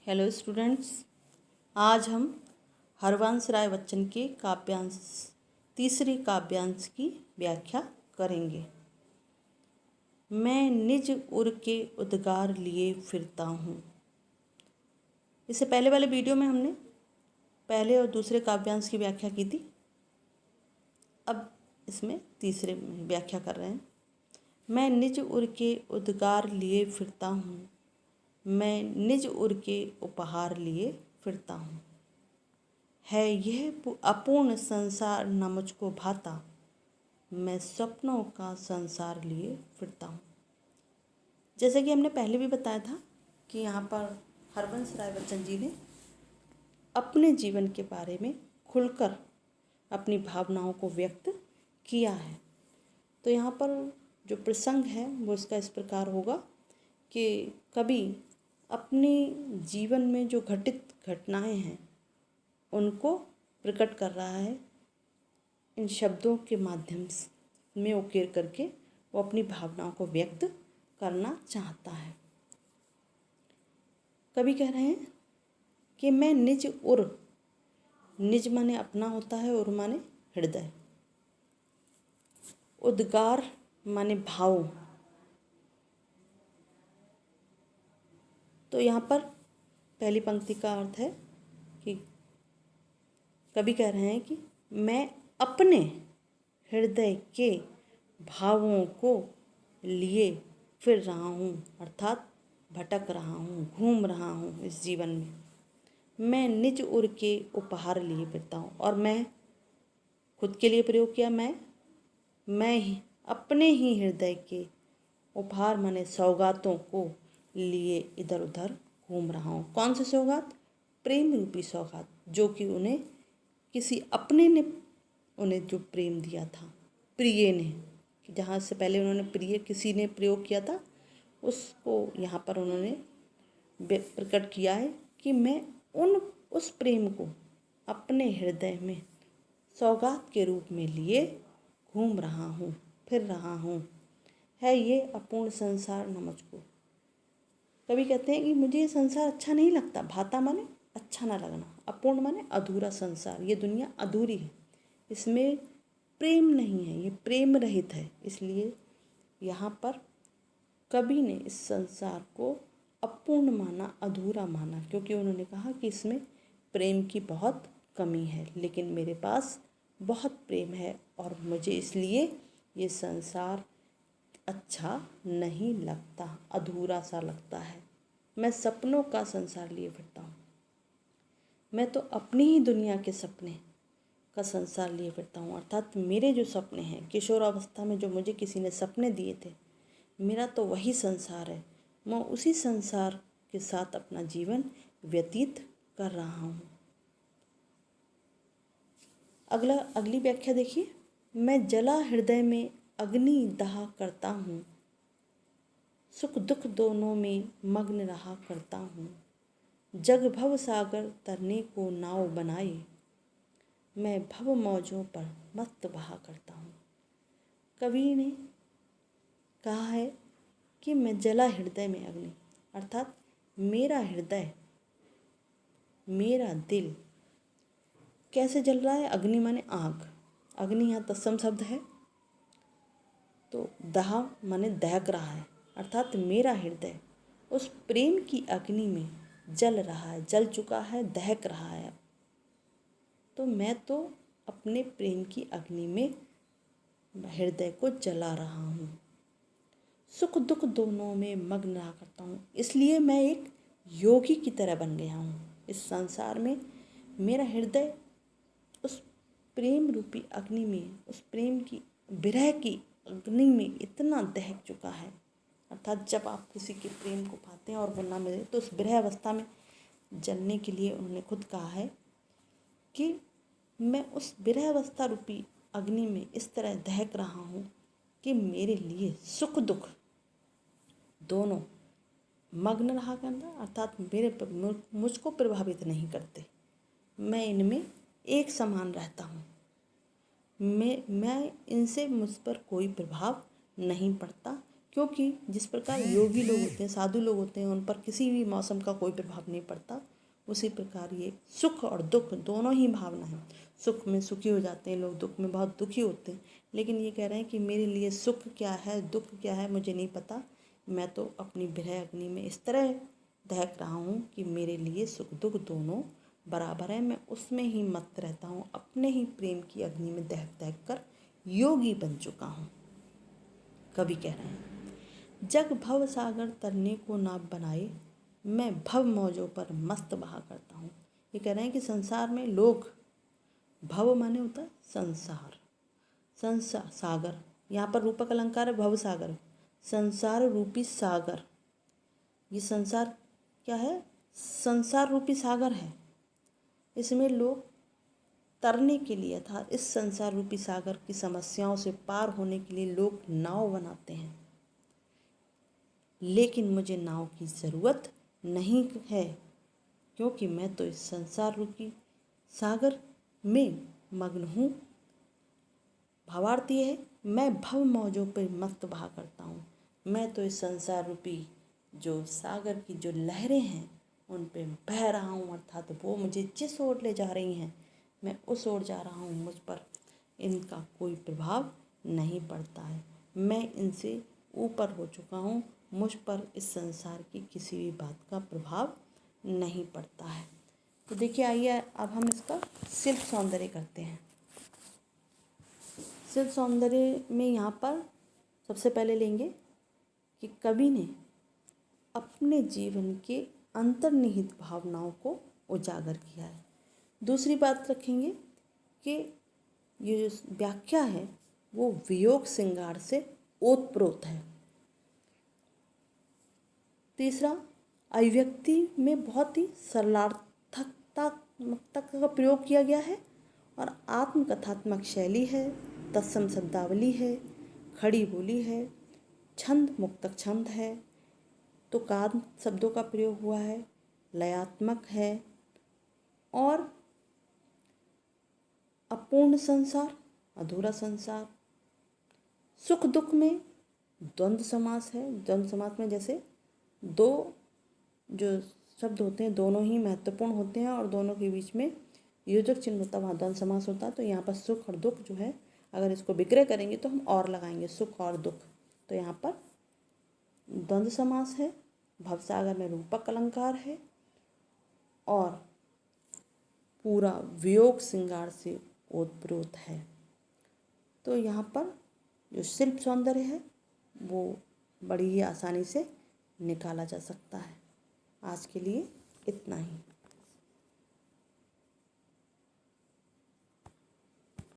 Hello students, आज हम हरवंश राय बच्चन के काव्यांश तीसरे काव्यांश की व्याख्या करेंगे। मैं निज उर के उद्गार लिए फिरता हूँ। इससे पहले वाले वीडियो में हमने पहले और दूसरे काव्यांश की व्याख्या की थी। अब इसमें तीसरे में व्याख्या कर रहे हैं। मैं निज उर के उद्गार लिए फिरता हूँ, मैं निज उर के उपहार लिए फिरता हूँ। है यह अपूर्ण संसार न मुझको भाता, मैं स्वप्नों का संसार लिए फिरता हूँ। जैसे कि हमने पहले भी बताया था कि यहाँ पर हरवंश राय बच्चन जी ने अपने जीवन के बारे में खुलकर अपनी भावनाओं को व्यक्त किया है। तो यहाँ पर जो प्रसंग है वो इसका इस प्रकार होगा कि कभी अपने जीवन में जो घटित घटनाएं हैं उनको प्रकट कर रहा है। इन शब्दों के माध्यम में उकेर करके वो अपनी भावनाओं को व्यक्त करना चाहता है। कभी कह रहे हैं कि मैं निज उर, निज माने अपना होता है, उर माने हृदय, उद्गार माने भाव। तो यहाँ पर पहली पंक्ति का अर्थ है कि कवि कह रहे हैं कि मैं अपने हृदय के भावों को लिए फिर रहा हूँ, अर्थात भटक रहा हूँ, घूम रहा हूँ इस जीवन में। मैं निज उर के उपहार लिए फिरता हूँ, और मैं खुद के लिए प्रयोग किया। मैं ही अपने ही हृदय के उपहार माने सौगातों को लिए इधर उधर घूम रहा हूँ। कौन से सौगात? प्रेम रूपी सौगात, जो कि उन्हें किसी अपने ने उन्हें जो प्रेम दिया था, प्रिय ने, जहाँ से पहले उन्होंने प्रिय किसी ने प्रयोग किया था, उसको यहाँ पर उन्होंने प्रकट किया है कि मैं उस प्रेम को अपने हृदय में सौगात के रूप में लिए घूम रहा हूँ, फिर रहा हूँ। है ये अपूर्ण संसार न मुझको। कभी कहते हैं कि मुझे ये संसार अच्छा नहीं लगता। भाता माने अच्छा ना लगना, अपूर्ण माने अधूरा संसार। ये दुनिया अधूरी है, इसमें प्रेम नहीं है, ये प्रेम रहित है। इसलिए यहाँ पर कवि ने इस संसार को अपूर्ण माना, अधूरा माना, क्योंकि उन्होंने कहा कि इसमें प्रेम की बहुत कमी है। लेकिन मेरे पास बहुत प्रेम है और मुझे इसलिए ये संसार अच्छा नहीं लगता, अधूरा सा लगता है। मैं सपनों का संसार लिए फिरता हूँ। मैं तो अपनी ही दुनिया के सपने का संसार लिए फिरता हूँ, अर्थात मेरे जो सपने हैं, किशोरावस्था में जो मुझे किसी ने सपने दिए थे, मेरा तो वही संसार है। मैं उसी संसार के साथ अपना जीवन व्यतीत कर रहा हूँ। अगली व्याख्या देखिए। मैं जला हृदय में अग्नि दाह करता हूँ, सुख दुख दोनों में मग्न रहा करता हूँ। जग भव सागर तरने को नाव बनाए, मैं भव मौजों पर मस्त बहा करता हूँ। कवि ने कहा है कि मैं जला हृदय में अग्नि, अर्थात मेरा हृदय, मेरा दिल कैसे जल रहा है? अग्नि माने आग, अग्नि यहाँ तत्सम शब्द है, तो दाह माने दहक रहा है, अर्थात मेरा हृदय उस प्रेम की अग्नि में जल रहा है, जल चुका है, दहक रहा है। तो मैं तो अपने प्रेम की अग्नि में हृदय को जला रहा हूँ। सुख दुख दोनों में मग्न रहा करता हूँ, इसलिए मैं एक योगी की तरह बन गया हूँ। इस संसार में मेरा हृदय उस प्रेम रूपी अग्नि में, उस प्रेम की विरह की अग्नि में इतना दहक चुका है, अर्थात जब आप किसी के प्रेम को पाते हैं और वो ना मिले तो उस विरह अवस्था में जलने के लिए उन्होंने खुद कहा है कि मैं उस विरह अवस्था रूपी अग्नि में इस तरह दहक रहा हूँ कि मेरे लिए सुख दुख दोनों मग्न रहा करना, अर्थात मुझको प्रभावित नहीं करते। मैं इनमें एक समान रहता हूँ। मैं इनसे मुझ पर कोई प्रभाव नहीं पड़ता, क्योंकि जिस प्रकार योगी लोग होते हैं, साधु लोग होते हैं, उन पर किसी भी मौसम का कोई प्रभाव नहीं पड़ता, उसी प्रकार ये सुख और दुख दोनों ही भावना है। सुख में सुखी हो जाते हैं लोग, दुख में बहुत दुखी होते हैं। लेकिन ये कह रहे हैं कि मेरे लिए सुख क्या है, दुख क्या है, मुझे नहीं पता। मैं तो अपनी विरह अग्नि में इस तरह दहक रहा हूँ कि मेरे लिए सुख दुख दोनों बराबर है। मैं उसमें ही मस्त रहता हूँ, अपने ही प्रेम की अग्नि में दहक दहक कर योगी बन चुका हूँ। कवि कह रहे हैं, जग भव सागर तरने को नाव बनाए, मैं भव मौजों पर मस्त बहा करता हूँ। ये कह रहे हैं कि संसार में लोग, भव माने होता है संसार, संसार सागर, यहाँ पर रूपक अलंकार है भव सागर, संसार रूपी सागर। ये संसार क्या है? संसार रूपी सागर है। इसमें लोग तरने के लिए था, इस संसार रूपी सागर की समस्याओं से पार होने के लिए लोग नाव बनाते हैं। लेकिन मुझे नाव की ज़रूरत नहीं है, क्योंकि मैं तो इस संसार रूपी सागर में मग्न हूँ। भावार्थ ये है, मैं भव मौजों पर मस्त बहा करता हूँ। मैं तो इस संसार रूपी जो सागर की जो लहरें हैं उन पे बह रहा हूँ, अर्थात वो मुझे जिस ओर ले जा रही हैं मैं उस ओर जा रहा हूँ। मुझ पर इनका कोई प्रभाव नहीं पड़ता है, मैं इनसे ऊपर हो चुका हूँ। मुझ पर इस संसार की किसी भी बात का प्रभाव नहीं पड़ता है। तो देखिए, आइए अब हम इसका शिल्प सौंदर्य करते हैं। शिल्प सौंदर्य में यहाँ पर सबसे पहले लेंगे कि कवि ने अपने जीवन के अंतर्निहित भावनाओं को उजागर किया है। दूसरी बात रखेंगे कि ये जो व्याख्या है वो वियोग श्रृंगार से ओतप्रोत है। तीसरा, अभिव्यक्ति में बहुत ही सरलार्थकता का प्रयोग किया गया है और आत्मकथात्मक शैली है, तत्सम शब्दावली है, खड़ी बोली है, छंद मुक्तक छंद है, तुकांत शब्दों का प्रयोग हुआ है, लयात्मक है और अपूर्ण संसार, अधूरा संसार। सुख दुख में द्वंद्व समास है। द्वंद्व समास में जैसे दो जो शब्द होते हैं दोनों ही महत्वपूर्ण होते हैं और दोनों के बीच में योजक चिन्ह होता है, वहाँ द्वंद्व समास होता है। तो यहाँ पर सुख और दुख जो है, अगर इसको विग्रह करेंगे तो हम और लगाएंगे सुख और दुख, तो यहाँ पर द्वंद्व समास है। भवसागर में रूपक अलंकार है और पूरा वियोग श्रृंगार से ओतप्रोत है। तो यहाँ पर जो शिल्प सौंदर्य है वो बड़ी ही आसानी से निकाला जा सकता है। आज के लिए इतना ही।